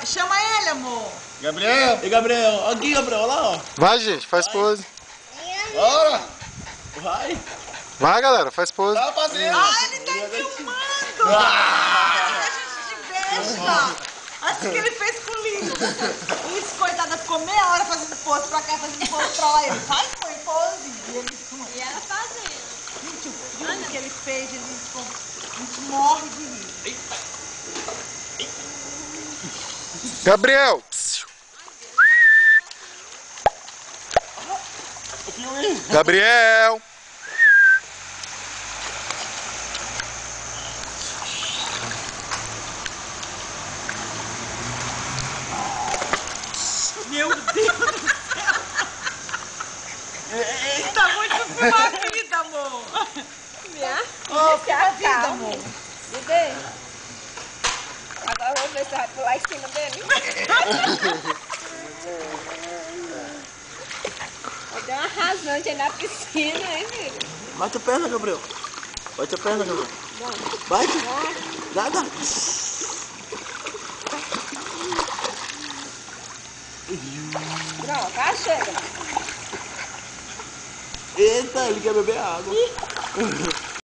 Chama ele, amor. Gabriel. E Gabriel, aqui, Gabriel, olha lá, ó. Vai, gente, faz pose. Bora. Vai. Vai, galera, faz pose. Tá fazendo. Ah, ele tá filmando. Deixa de besta. Assim que ele fez com o Lindo. O Lindo, coitada, ficou meia hora fazendo pose pra cá, fazendo pose pra lá. Ele faz pose. E ela fazendo. Gente, o filme que ele fez, a gente morre de rir. Gabriel! Gabriel! Meu Deus do céu! Tá muito filmar a vida, amor! Ô, Filma a vida, amor! Bebê. Agora vamos ver se vai pular em cima dele. Deu uma rasante na piscina, hein, filho? Bate a perna, Gabriel. Bate a perna, Gabriel. Bate. Dá. Pronto, tá, chega. Eita, ele quer beber água.